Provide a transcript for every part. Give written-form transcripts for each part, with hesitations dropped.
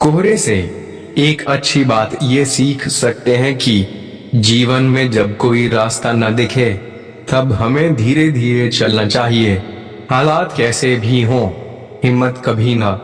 कोहरे से एक अच्छी बात ये सीख सकते हैं कि जीवन में जब कोई रास्ता न दिखे तब हमें धीरे धीरे चलना चाहिए। हालात कैसे भी हों, हिम्मत कभी न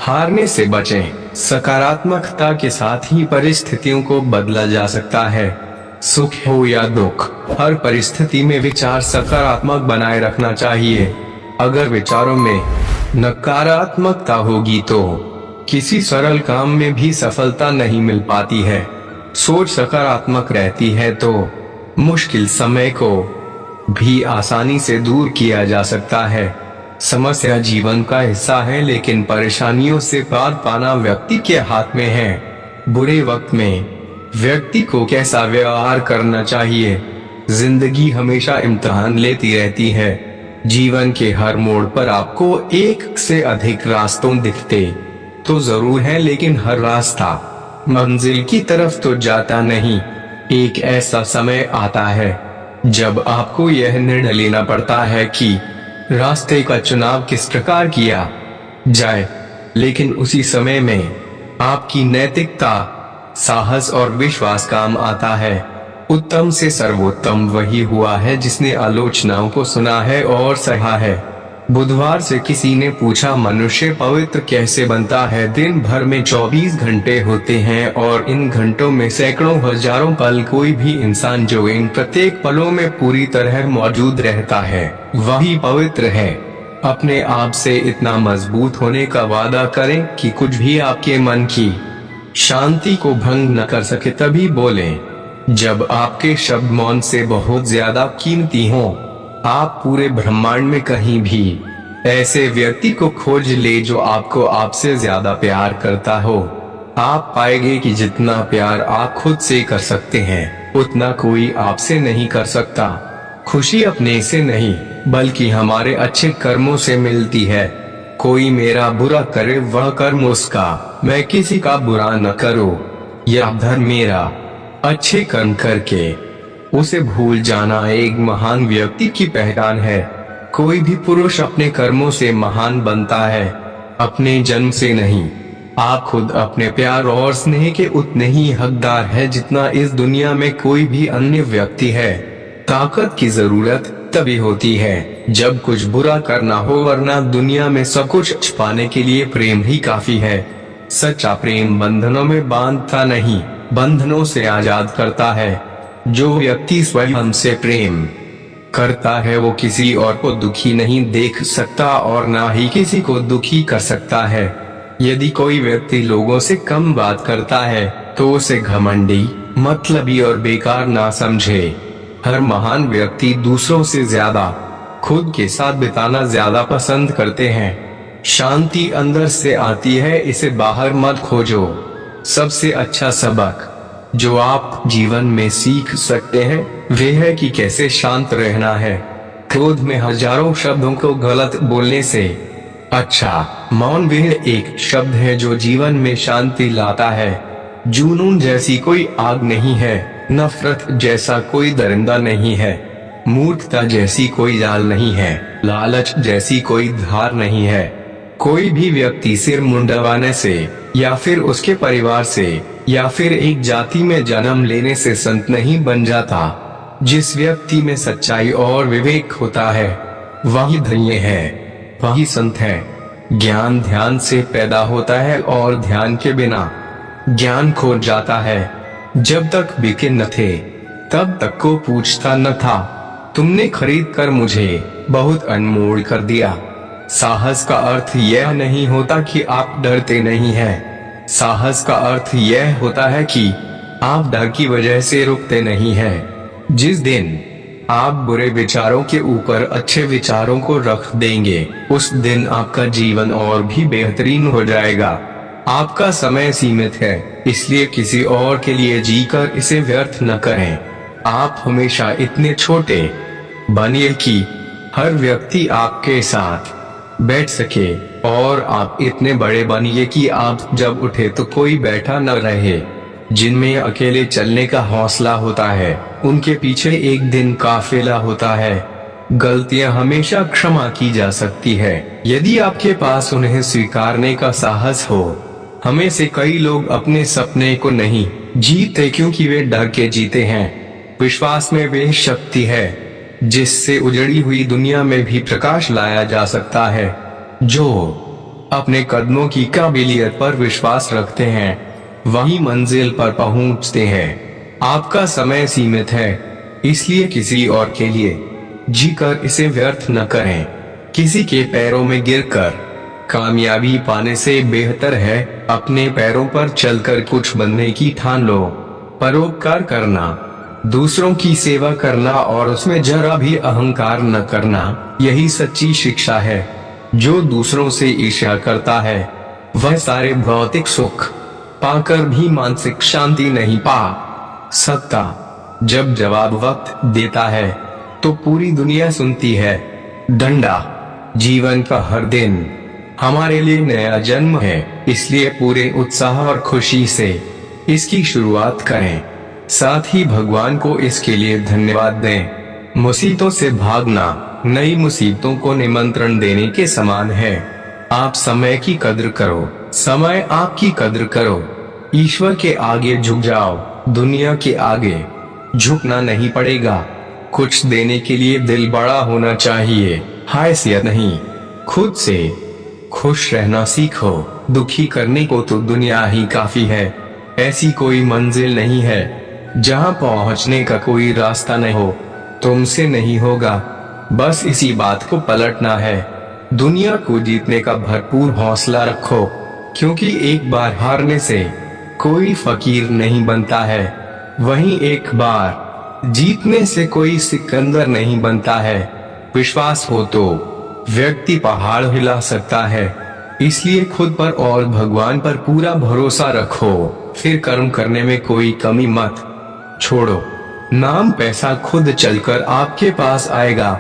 हारने से बचें। सकारात्मकता के साथ ही परिस्थितियों को बदला जा सकता है। सुख हो या दुख, हर परिस्थिति में विचार सकारात्मक बनाए रखना चाहिए। अगर विचारों में नकारात्मकता होगी तो किसी सरल काम में भी सफलता नहीं मिल पाती है। सोच सकारात्मक रहती है तो मुश्किल समय को भी आसानी से दूर किया जा सकता है। समस्या जीवन का हिस्सा है, लेकिन परेशानियों से पार पाना व्यक्ति के हाथ में है। बुरे वक्त में व्यक्ति को कैसा व्यवहार करना चाहिए। जिंदगी हमेशा इम्तिहान लेती रहती है। जीवन के हर मोड़ पर आपको एक से अधिक रास्तों दिखते तो जरूर है, लेकिन हर रास्ता मंजिल की तरफ तो जाता नहीं। एक ऐसा समय आता है जब आपको यह निर्णय लेना पड़ता है कि रास्ते का चुनाव किस प्रकार किया जाए, लेकिन उसी समय में आपकी नैतिकता, साहस और विश्वास काम आता है। उत्तम से सर्वोत्तम वही हुआ है जिसने आलोचनाओं को सुना है और सहा है। बुधवार से किसी ने पूछा, मनुष्य पवित्र कैसे बनता है। दिन भर में 24 घंटे होते हैं और इन घंटों में सैकड़ों हजारों पल। कोई भी इंसान जो इन प्रत्येक पलों में पूरी तरह मौजूद रहता है वही पवित्र है। अपने आप से इतना मजबूत होने का वादा करें कि कुछ भी आपके मन की शांति को भंग न कर सके। तभी बोलें जब आपके शब्द मौन से बहुत ज्यादा कीमती हों। आप पूरे ब्रह्मांड में कहीं भी ऐसे व्यक्ति को खोज ले जो आपको आपसे ज्यादा प्यार करता हो। आप पाएंगे कि जितना प्यार आप खुद से कर सकते हैं उतना कोई आपसे नहीं कर सकता। खुशी अपने से नहीं बल्कि हमारे अच्छे कर्मों से मिलती है। कोई मेरा बुरा करे वह कर्म उसका, मैं किसी का बुरा न करूं यह धर्म मेरा। अच्छे कर्म करके उसे भूल जाना एक महान व्यक्ति की पहचान है। कोई भी पुरुष अपने कर्मों से महान बनता है, अपने जन्म से नहीं। आप खुद अपने प्यार और स्नेह के उतने ही हकदार हैं जितना इस दुनिया में कोई भी अन्य व्यक्ति है। ताकत की जरूरत तभी होती है जब कुछ बुरा करना हो, वरना दुनिया में सब कुछ छुपाने के लिए प्रेम ही काफी है। सच्चा प्रेम बंधनों में बांधता नहीं, बंधनों से आजाद करता है। जो व्यक्ति स्वयं से प्रेम करता है वो किसी और को दुखी नहीं देख सकता और ना ही किसी को दुखी कर सकता है। यदि कोई व्यक्ति लोगों से कम बात करता है तो उसे घमंडी, मतलबी और बेकार ना समझे। हर महान व्यक्ति दूसरों से ज्यादा खुद के साथ बिताना ज्यादा पसंद करते हैं। शांति अंदर से आती है, इसे बाहर मत खोजो। सबसे अच्छा सबक जो आप जीवन में सीख सकते हैं वह है कि कैसे शांत रहना है। क्रोध में हजारों शब्दों को गलत बोलने से अच्छा मौन वह एक शब्द है जो जीवन में शांति लाता है। जुनून जैसी कोई आग नहीं है, नफरत जैसा कोई दरिंदा नहीं है, मूर्खता जैसी कोई जाल नहीं है, लालच जैसी कोई धार नहीं है। कोई भी व्यक्ति सिर मुंडवाने से या फिर उसके परिवार से या फिर एक जाति में जन्म लेने से संत नहीं बन जाता। जिस व्यक्ति में सच्चाई और विवेक होता है वही धन्य है, वही संत है। ज्ञान ध्यान से पैदा होता है और ध्यान के बिना ज्ञान खो जाता है। जब तक बिके न थे तब तक को पूछता न था, तुमने खरीद कर मुझे बहुत अनमोल कर दिया। साहस का अर्थ यह नहीं होता कि आप डरते नहीं हैं। साहस का अर्थ यह होता है कि आप डर की वजह से रुकते नहीं हैं। जिस दिन आप बुरे विचारों के ऊपर अच्छे विचारों को रख देंगे उस दिन आपका जीवन और भी बेहतरीन हो जाएगा। आपका समय सीमित है, इसलिए किसी और के लिए जीकर इसे व्यर्थ न करें। आप हमेशा इतने छोटे बनिए कि हर व्यक्ति आपके साथ बैठ सके और आप इतने बड़े बनिए कि आप जब उठे तो कोई बैठा न रहे। जिनमें अकेले चलने का हौसला होता है उनके पीछे एक दिन काफिला होता है। गलतियां हमेशा क्षमा की जा सकती है यदि आपके पास उन्हें स्वीकारने का साहस हो। हमें से कई लोग अपने सपने को नहीं जीते क्योंकि वे डर के जीते हैं। विश्वास में वे शक्ति है जिससे उजड़ी हुई दुनिया में भी प्रकाश लाया जा सकता है। जो अपने कदमों की काबिलियत पर विश्वास रखते हैं वही मंजिल पर पहुंचते हैं। आपका समय सीमित है, इसलिए किसी और के लिए जीकर इसे व्यर्थ न करें। किसी के पैरों में गिरकर कामयाबी पाने से बेहतर है अपने पैरों पर चलकर कुछ बनने की ठान लो। परोपकार करना, दूसरों की सेवा करना और उसमें जरा भी अहंकार न करना, यही सच्ची शिक्षा है। जो दूसरों से ईर्ष्या करता है वह सारे भौतिक सुख पाकर भी मानसिक शांति नहीं पा सकता। जब जवाब वक्त देता है तो पूरी दुनिया सुनती है। डंडा, जीवन का हर दिन हमारे लिए नया जन्म है, इसलिए पूरे उत्साह और खुशी से इसकी शुरुआत करें। साथ ही भगवान को इसके लिए धन्यवाद दें। मुसीबतों से भागना नई मुसीबतों को निमंत्रण देने के समान है। आप समय की कद्र करो, समय आपकी कद्र करो। ईश्वर के आगे झुक जाओ, दुनिया के आगे झुकना नहीं पड़ेगा। कुछ देने के लिए दिल बड़ा होना चाहिए, हैसियत नहीं। खुद से खुश रहना सीखो। दुखी करने को तो दुनिया ही काफी है। ऐसी कोई मंजिल नहीं है जहां पहुंचने का कोई रास्ता न हो। तुमसे नहीं होगा, बस इसी बात को पलटना है। दुनिया को जीतने का भरपूर हौसला रखो, क्योंकि एक बार हारने से कोई फकीर नहीं बनता है, वहीं एक बार जीतने से कोई सिकंदर नहीं बनता है। विश्वास हो तो व्यक्ति पहाड़ हिला सकता है, इसलिए खुद पर और भगवान पर पूरा भरोसा रखो। फिर कर्म करने में कोई कमी मत छोड़ो। नाम पैसा खुद चलकर आपके पास आएगा।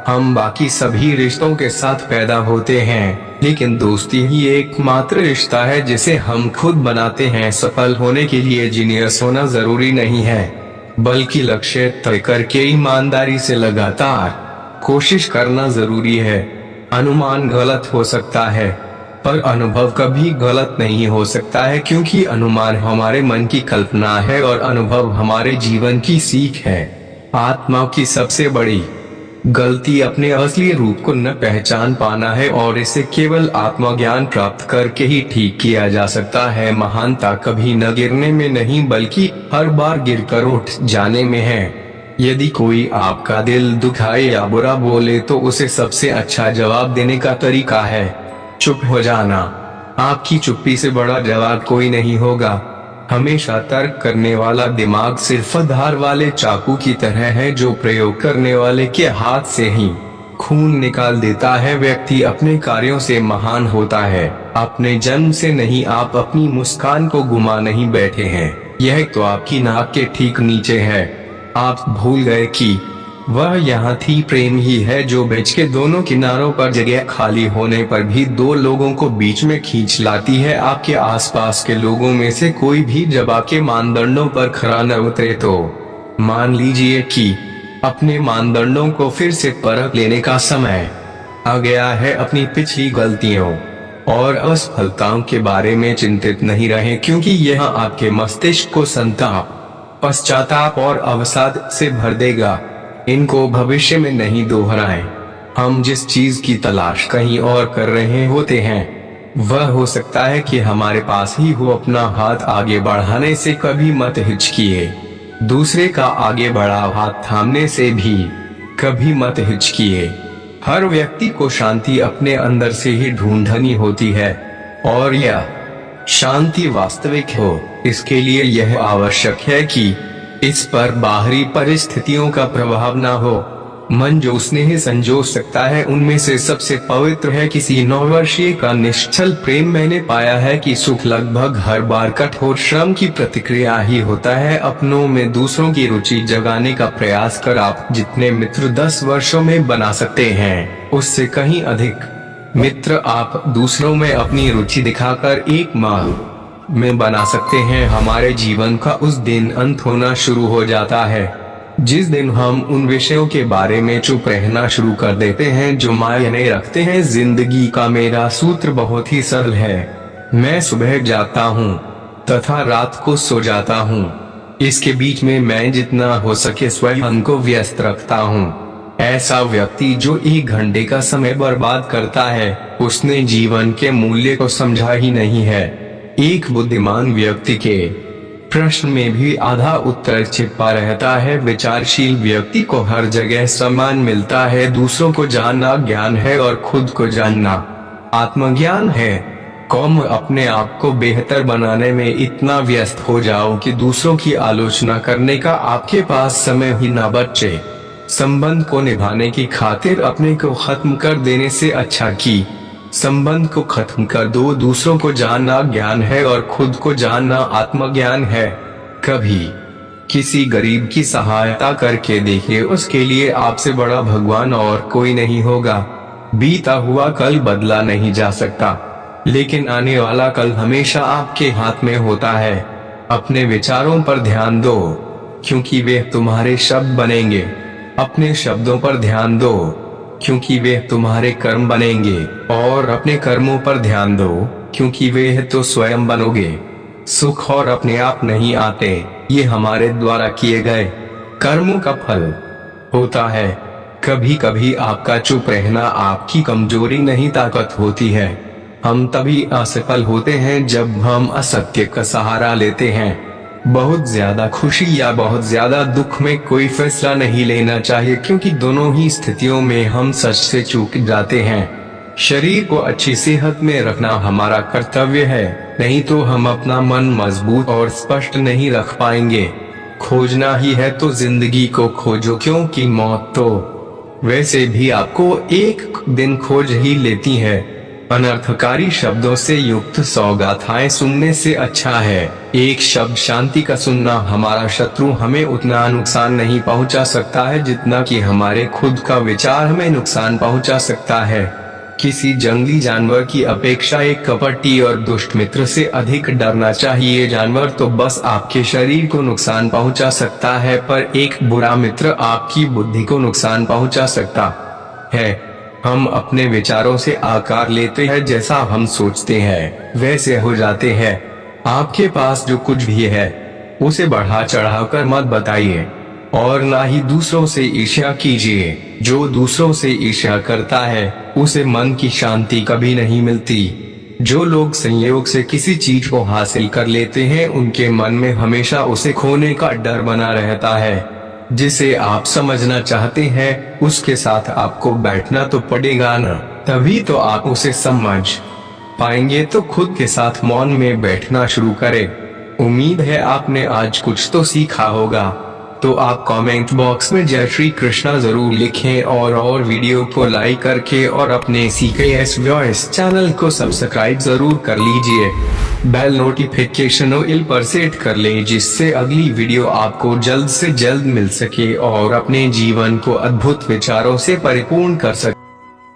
हम बाकी सभी रिश्तों के साथ पैदा होते हैं, लेकिन दोस्ती ही एकमात्र रिश्ता है जिसे हम खुद बनाते हैं। सफल होने के लिए जीनियस होना जरूरी नहीं है, बल्कि लक्ष्य तय करके ईमानदारी से लगातार कोशिश करना जरूरी है। अनुमान गलत हो सकता है, पर अनुभव कभी गलत नहीं हो सकता है, क्योंकि अनुमान हमारे मन की कल्पना है और अनुभव हमारे जीवन की सीख है। आत्मा की सबसे बड़ी गलती अपने असली रूप को न पहचान पाना है, और इसे केवल आत्मज्ञान प्राप्त करके ही ठीक किया जा सकता है। महानता कभी न गिरने में नहीं, बल्कि हर बार गिरकर उठ जाने में है। यदि कोई आपका दिल दुखाए या बुरा बोले तो उसे सबसे अच्छा जवाब देने का तरीका है चुप हो जाना। आपकी चुप्पी से बड़ा जवाब कोई नहीं होगा। हमेशा तर्क करने वाला दिमाग सिर्फ धार वाले चाकू की तरह है, जो प्रयोग करने वाले के हाथ से ही खून निकाल देता है। व्यक्ति अपने कार्यों से महान होता है, अपने जन्म से नहीं। आप अपनी मुस्कान को गुमा नहीं बैठे हैं, यह तो आपकी नाक के ठीक नीचे है। आप भूल गए कि वह यहाँ थी। प्रेम ही है जो ब्रिज के दोनों किनारों पर जगह खाली होने पर भी दो लोगों को बीच में खींच लाती है। आपके आसपास के लोगों में से कोई भी जब आपके मानदंडों पर खरा न उतरे तो मान लीजिए कि अपने मानदंडों को फिर से परख लेने का समय आ गया है। अपनी पिछली गलतियों और असफलताओं के बारे में चिंतित नहीं रहे, क्योंकि यह आपके मस्तिष्क को संताप, पश्चाताप और अवसाद से भर देगा। इनको भविष्य में नहीं दोहराएं। हम जिस चीज की तलाश कहीं और कर रहे होते हैं, वह हो सकता है कि हमारे पास ही हो। अपना हाथ आगे बढ़ाने से कभी मत हिचकिए, दूसरे का आगे बढ़ा हाथ थामने से भी कभी मत हिचकिए। हर व्यक्ति को शांति अपने अंदर से ही ढूंढनी होती है, और यह शांति वास्तविक हो, इसके लिए यह आवश्यक है कि इस पर बाहरी परिस्थितियों का प्रभाव न हो। मन जो स्नेह संजो सकता है उनमें से सबसे पवित्र है किसी 9 वर्षीय का निश्चल प्रेम। मैंने पाया है कि सुख लगभग हर बार कठोर श्रम की प्रतिक्रिया ही होता है। अपनों में दूसरों की रुचि जगाने का प्रयास कर आप जितने मित्र 10 वर्षों में बना सकते हैं, उससे कहीं अधिक मित्र आप दूसरों में अपनी रुचि दिखाकर 1 माह में बना सकते हैं। हमारे जीवन का उस दिन अंत होना शुरू हो जाता है जिस दिन हम उन विषयों के बारे में चुप रहना शुरू कर देते हैं जो मायने रखते हैं। जिंदगी का मेरा सूत्र बहुत ही सरल है, मैं सुबह जाता हूँ तथा रात को सो जाता हूँ। इसके बीच में मैं जितना हो सके स्वयं को व्यस्त रखता हूँ। ऐसा व्यक्ति जो 1 घंटे का समय बर्बाद करता है, उसने जीवन के मूल्य को समझा ही नहीं है। एक बुद्धिमान व्यक्ति के प्रश्न में भी आधा उत्तर छिपा रहता है। विचारशील व्यक्ति को हर जगह सम्मान मिलता है। दूसरों को जानना ज्ञान है और खुद को जानना आत्मज्ञान है। कौम अपने आप को बेहतर बनाने में इतना व्यस्त हो जाओ कि दूसरों की आलोचना करने का आपके पास समय ही ना बचे। संबंध को निभाने की खातिर अपने को खत्म कर देने से अच्छा कि संबंध को खत्म कर दो। दूसरों को जानना ज्ञान है और खुद को जानना आत्मज्ञान है। कभी किसी गरीब की सहायता करके देखिए, उसके लिए आपसे बड़ा भगवान और कोई नहीं होगा। बीता हुआ कल बदला नहीं जा सकता, लेकिन आने वाला कल हमेशा आपके हाथ में होता है। अपने विचारों पर ध्यान दो, क्योंकि वे तुम्हारे शब्द बनेंगे। अपने शब्दों पर ध्यान दो, क्योंकि वे तुम्हारे कर्म बनेंगे। और अपने कर्मों पर ध्यान दो, क्योंकि वे तो स्वयं बनोगे। सुख और अपने आप नहीं आते, ये हमारे द्वारा किए गए कर्मों का फल होता है। कभी कभी आपका चुप रहना आपकी कमजोरी नहीं, ताकत होती है। हम तभी असफल होते हैं जब हम असत्य का सहारा लेते हैं। बहुत ज्यादा खुशी या बहुत ज्यादा दुख में कोई फैसला नहीं लेना चाहिए, क्योंकि दोनों ही स्थितियों में हम सच से चूक जाते हैं। शरीर को अच्छी सेहत में रखना हमारा कर्तव्य है, नहीं तो हम अपना मन मजबूत और स्पष्ट नहीं रख पाएंगे। खोजना ही है तो जिंदगी को खोजो, क्योंकि मौत तो वैसे भी आपको एक दिन खोज ही लेती है। अनर्थकारी शब्दों से युक्त 100 गाथाएं सुनने से अच्छा है एक शब्द शांति का सुनना। हमारा शत्रु हमें उतना नुकसान नहीं पहुंचा सकता है जितना कि हमारे खुद का विचार हमें नुकसान पहुंचा सकता है। किसी जंगली जानवर की अपेक्षा एक कपटी और दुष्ट मित्र से अधिक डरना चाहिए। जानवर तो बस आपके शरीर को नुकसान पहुंचा सकता है, पर एक बुरा मित्र आपकी बुद्धि को नुकसान पहुंचा सकता है। हम अपने विचारों से आकार लेते हैं, जैसा हम सोचते हैं वैसे हो जाते हैं। आपके पास जो कुछ भी है उसे बढ़ा चढ़ाकर मत बताइए, और ना ही दूसरों से ईर्ष्या कीजिए। जो दूसरों से ईर्ष्या करता है उसे मन की शांति कभी नहीं मिलती। जो लोग संयोग से किसी चीज को हासिल कर लेते हैं, उनके मन में हमेशा उसे खोने का डर बना रहता है। जिसे आप समझना चाहते हैं उसके साथ आपको बैठना तो पड़ेगा ना, तभी तो आप उसे समझ पाएंगे। तो खुद के साथ मौन में बैठना शुरू करें। उम्मीद है आपने आज कुछ तो सीखा होगा। तो आप कमेंट बॉक्स में जय श्री कृष्णा जरूर लिखें, और वीडियो को लाइक करके और अपने CKS वॉइस चैनल को सब्सक्राइब जरूर कर लीजिए। बेल नोटिफिकेशन ऑल पर सेट कर लें, जिससे अगली वीडियो आपको जल्द से जल्द मिल सके और अपने जीवन को अद्भुत विचारों से परिपूर्ण कर सके।